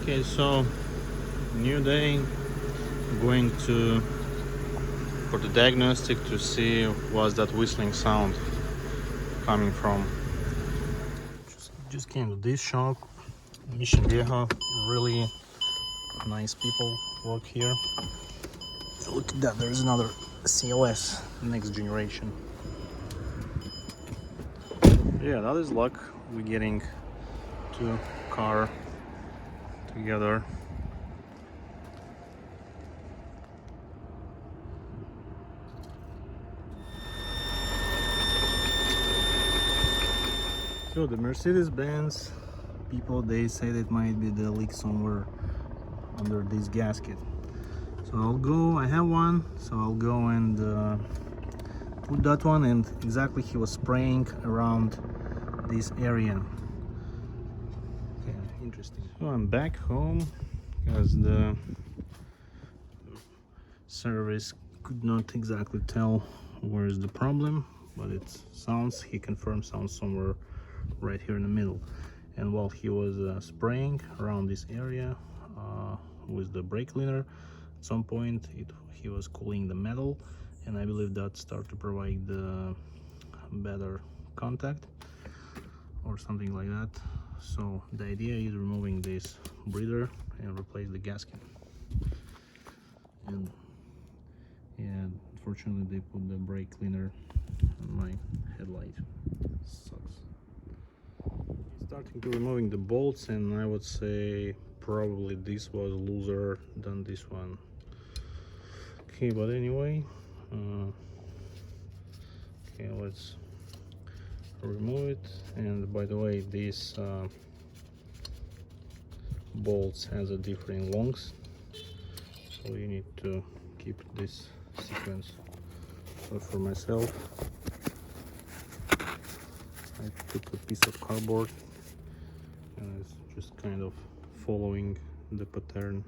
Okay, so new day, going to for the diagnostic to see what's that whistling sound coming from. Just came to this shop, Mission Viejo. Really nice people work here. Look at that, there's another CLS next generation. Yeah, that is luck. We're getting two car together. So the Mercedes-Benz people, they say that might be the leak somewhere under this gasket. So I'll go, I have one, so I'll go and put that one, and exactly he was spraying around this area. Okay, interesting. So I'm back home because the service could not exactly tell where is the problem, but it sounds, he confirmed, sounds somewhere right here in the middle. And while he was spraying around this area with the brake cleaner, at some point he was cooling the metal, and I believe that started to provide the better contact or something like that. So the idea is removing this breather and replace the gasket. And yeah, unfortunately they put the brake cleaner on my headlight. Sucks. Starting to removing the bolts, and I would say probably this was looser than this one. Okay, but anyway, okay, let's remove it. And by the way, this bolts has a different lengths, so you need to keep this sequence. So for myself, I took a piece of cardboard and it's just kind of following the pattern,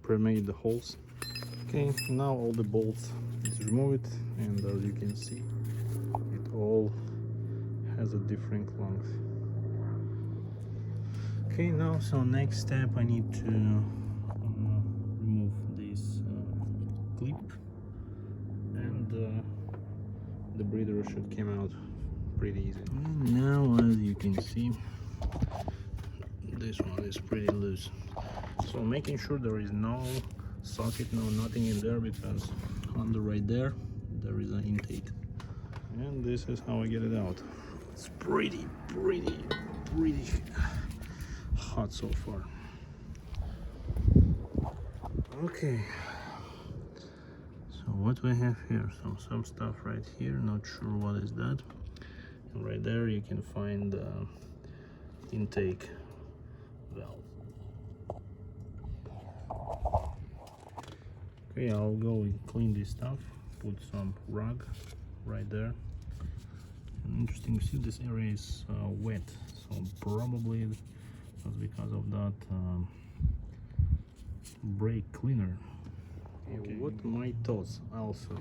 pre-made the holes. Okay, now all the bolts is removed, and as you can see, it all has a different length. Okay, now so next step, I need to remove this clip, and the breather should come out pretty easy. And now, as you can see, this one is pretty loose, so making sure there is no socket, nothing in there, because on the right there is an intake, and this is how I get it out. It's pretty hot so far. Okay, so what we have here, some stuff right here, not sure what is that, and right there you can find the intake valve. Okay, I'll go and clean this stuff, put some rug right there. And interesting to see, this area is wet, so probably that's because of that brake cleaner. Okay, what my thoughts also,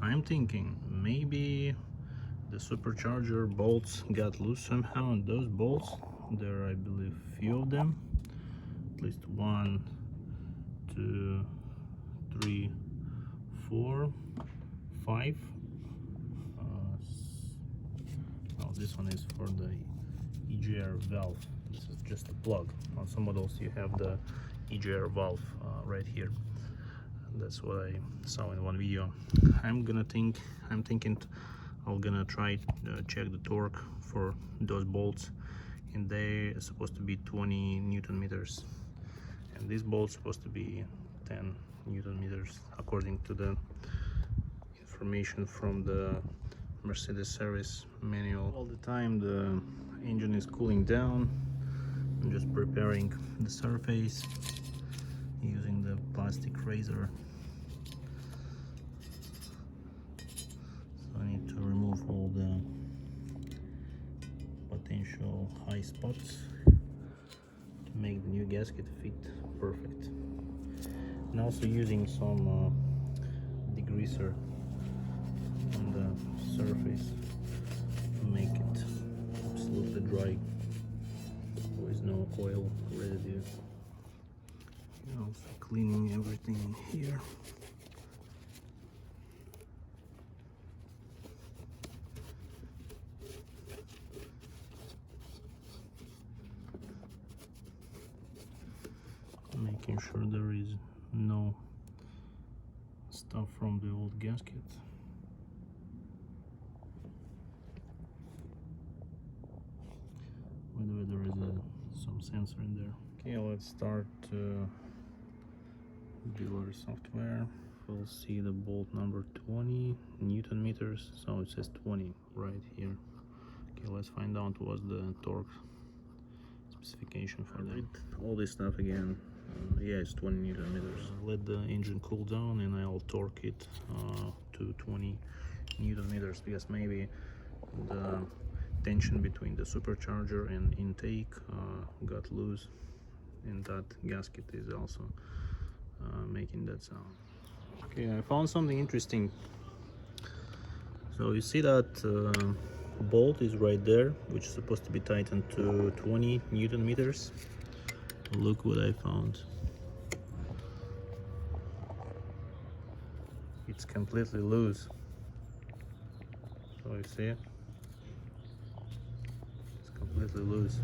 I'm thinking maybe the supercharger bolts got loose somehow, and those bolts, there are, I believe, few of them, at least 1, 2, 3, 4, 5. Oh, this one is for the EGR valve. This is just a plug. On some models you have the EGR valve right here. That's what I saw in one video. I'm thinking I'm gonna try check the torque for those bolts, and they are supposed to be 20 Newton meters, and these bolts supposed to be 10 Newton meters according to the information from the Mercedes service manual. All the time the engine is cooling down. I'm just preparing the surface using the plastic razor. So I need to remove all the potential high spots to make the new gasket fit perfect. And also using some degreaser on the surface to make it absolutely dry. There is no no oil residue. Also cleaning everything in here. Making sure there is no stuff from the old gasket. Whether there is some sensor in there. Okay, let's start dealer software. We'll see the bolt number 20 Newton meters, so it says 20 right here. Okay, let's find out what's the torque specification for that. All this stuff again. Yeah, it's 20 Newton meters. Let the engine cool down and I'll torque it to 20 Newton meters, because maybe the tension between the supercharger and intake got loose, and that gasket is also making that sound. Okay, I found something interesting. So you see that bolt is right there, which is supposed to be tightened to 20 Newton meters. Look what I found. It's completely loose. So you see it? It's completely loose.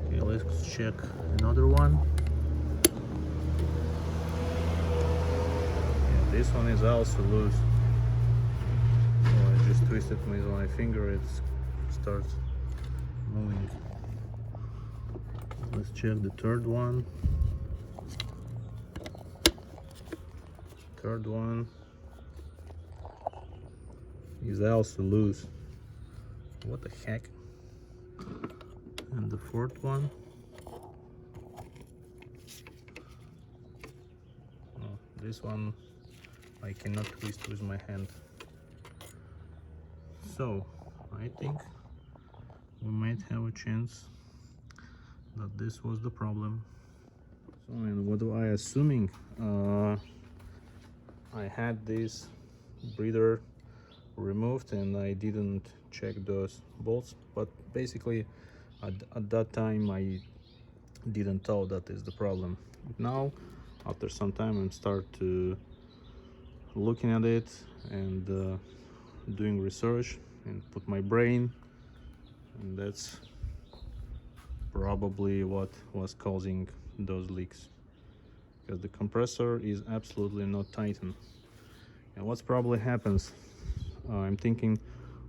Okay, let's check another one. Yeah, this one is also loose. Oh, I just twisted with my finger, it starts moving. Let's check the third one. Third one is also loose. What the heck? And the fourth one. Oh, this one I cannot twist with my hand. So I think we might have a chance that this was the problem. So, and what am I assuming? I had this breather removed and I didn't check those bolts, but basically at that time I didn't know that is the problem. Now after some time I'm start to looking at it and doing research and put my brain, and that's probably what was causing those leaks, because the compressor is absolutely not tightened. And what's probably happens, I'm thinking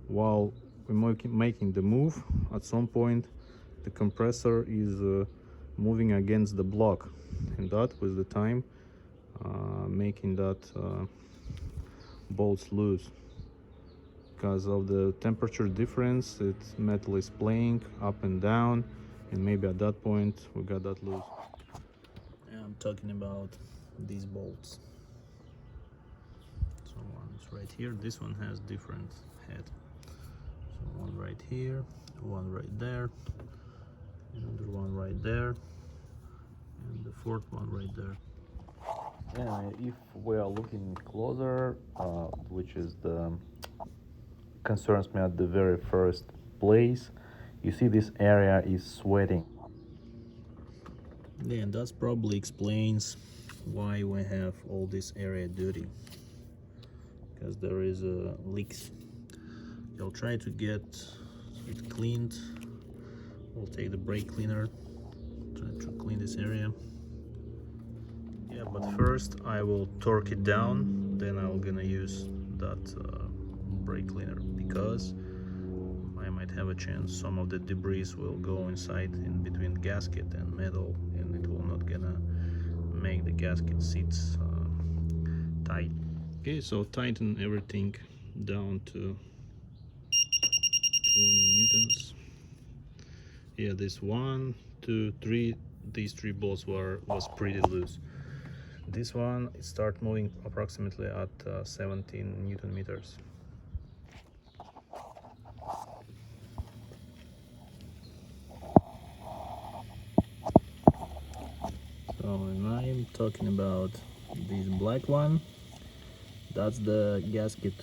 while we're making the move, at some point the compressor is moving against the block, and that with the time making that bolts loose. Because of the temperature difference, metal is playing up and down, and maybe at that point we got that loose. I'm talking about these bolts. So one is right here, this one has different head. So one right here, one right there, another one right there, and the fourth one right there. Yeah, if we are looking closer, which is the concerns me at the very first place, you see this area is sweating. Yeah, and that probably explains why we have all this area dirty, because there is leaks. I'll try to get it cleaned. We'll take the brake cleaner, try to clean this area. Yeah, but first I will torque it down, then I'm gonna use that brake cleaner, because I might have a chance some of the debris will go inside in between gasket and metal, and it will not gonna make the gasket seats tight. Okay, so tighten everything down to 20 newtons. Yeah, this 1, 2, 3, these 3 bolts was pretty loose. This one it start moving approximately at 17 Newton meters. So, and I'm talking about this black one. That's the gasket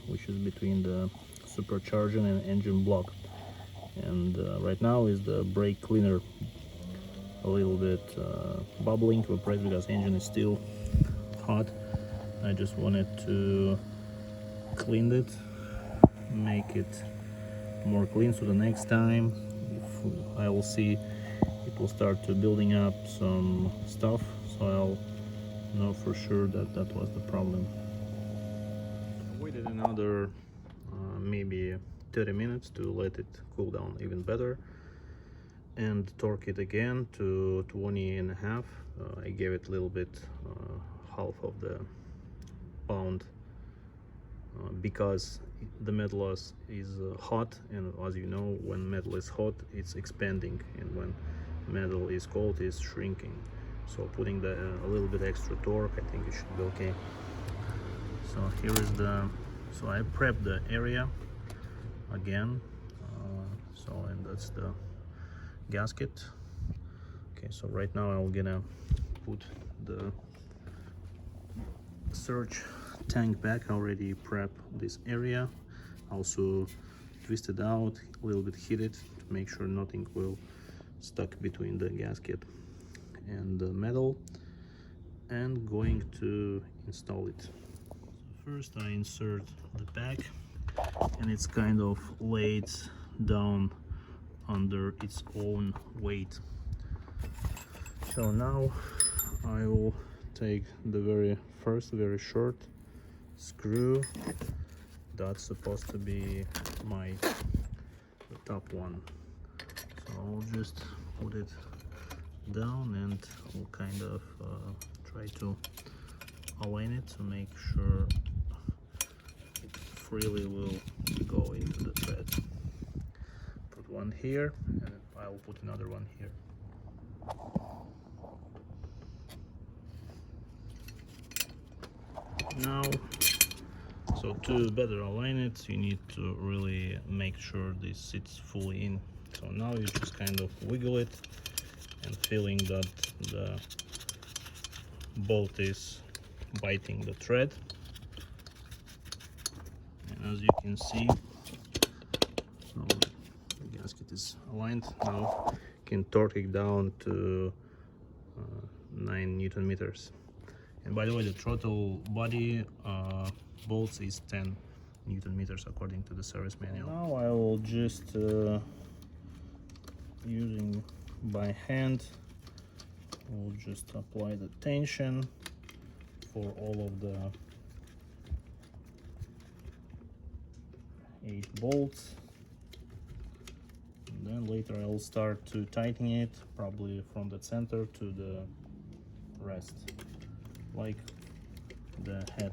which is between the supercharger and engine block. And right now is the brake cleaner a little bit bubbling to evaporate because engine is still hot. I just wanted to clean it, make it more clean, so the next time if I will see it will start to building up some stuff, so I'll know for sure that that was the problem. I waited another maybe 30 minutes to let it cool down even better and torque it again to 20.5. I gave it a little bit, half of the pound, because the metal is hot, and as you know, when metal is hot it's expanding, and when metal is cold it's shrinking. So putting a little bit extra torque, I think it should be okay. So here is so I prepped the area again, and that's the gasket. Okay, so right now I'm gonna put the surge tank back. I already prep this area, also twist it out, a little bit heat it to make sure nothing will stuck between the gasket and the metal, and going to install it. So first I insert the back, and it's kind of laid down under its own weight. So now I will take the very first, very short screw. That's supposed to be the top one. So I'll just put it down, and I'll kind of try to align it to make sure it freely will go into the thread. Put one here, and I will put another one here. Now, so to better align it, you need to really make sure this sits fully in. So now you just kind of wiggle it and feeling that the bolt is biting the thread. And as you can see, so the gasket is aligned. Now you can torque it down to 9 Newton meters. And by the way, the throttle body bolts is 10 Newton meters according to the service manual. Now I will just using by hand, we'll just apply the tension for all of the 8 bolts, and then later I'll start to tighten it, probably from the center to the rest, like the head.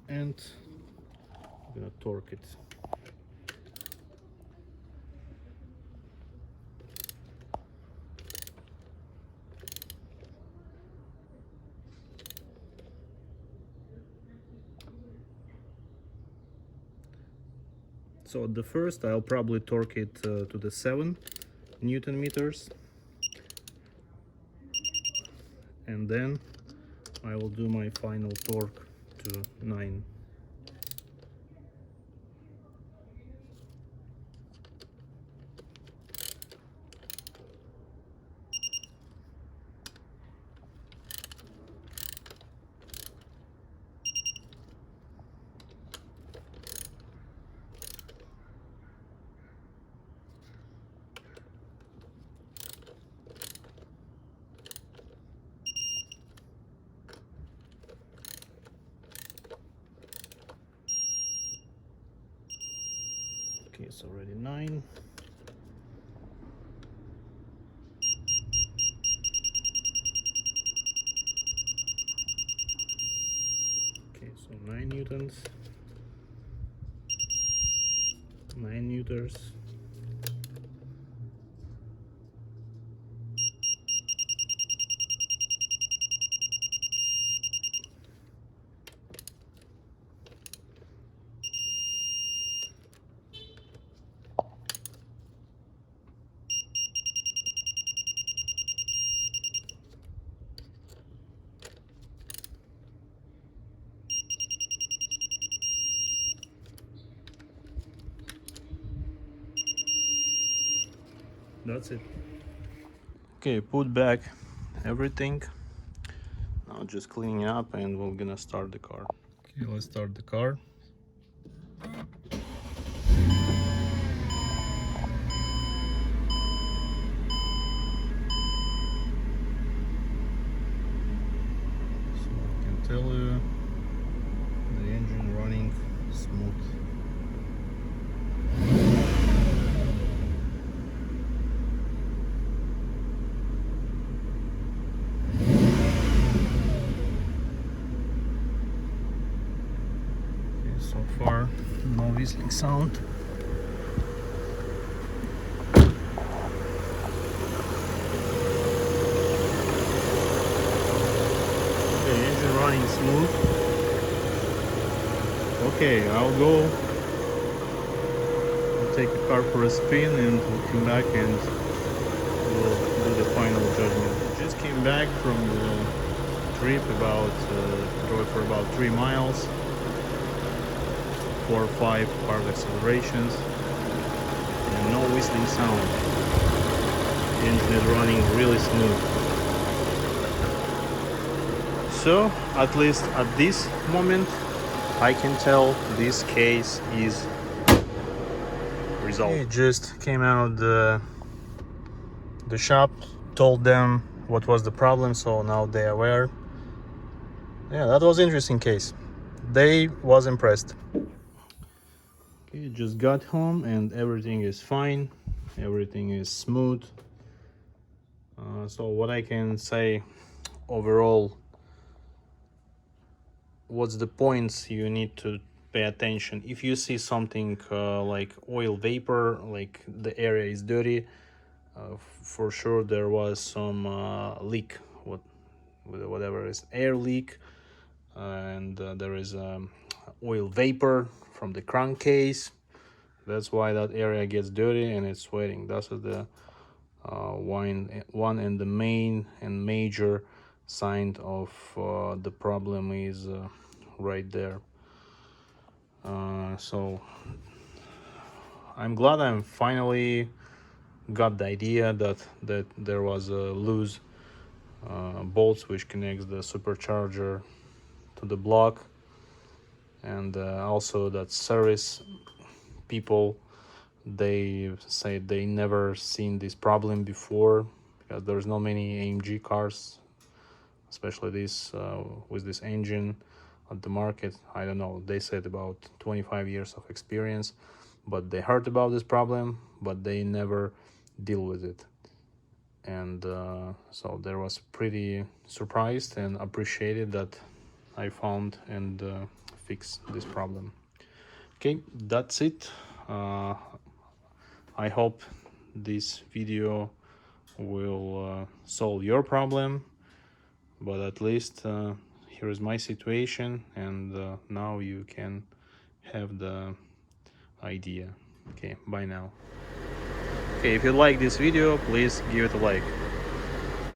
And I'm gonna torque it. So at the first I'll probably torque it to the 7 Newton meters, and then I will do my final torque to 9. Okay, it's already 9. Okay, so 9 newtons, 9 newtons. that's it. Okay, put back everything. Now just cleaning up and we're gonna start the car. Okay, let's start the car. So I can tell you the engine running smooth. Okay, so far no whistling sound. Okay, engine running smooth. Okay, I'll take the car for a spin and we'll come back and we'll do the final judgment. Just came back from the trip, drove for about 3 miles, 4 or 5 hard accelerations, and no whistling sound. The engine is running really smooth. So, at least at this moment, I can tell this case is resolved. It just came out the shop, told them what was the problem, so now they're aware. Yeah, that was interesting case. They was impressed. Okay, just got home and everything is fine. Everything is smooth. So what I can say overall, what's the points you need to pay attention if you see something like oil vapor, like the area is dirty. For sure there was some leak, whatever is air leak, and there is oil vapor from the crankcase. That's why that area gets dirty and it's sweating. That's the one and the main and major sign of the problem is right there. So I'm glad I'm finally got the idea that there was a loose bolts which connects the supercharger to the block, and also that service people, they say they never seen this problem before because there's not many AMG cars, especially this with this engine at the market. I don't know, they said about 25 years of experience, but they heard about this problem but they never deal with it. And so there was pretty surprised and appreciated that I found and fixed this problem. Okay, that's it. I hope this video will solve your problem, but at least here is my situation, and now you can have the idea. Okay, bye now. Okay, if you like this video, please give it a like.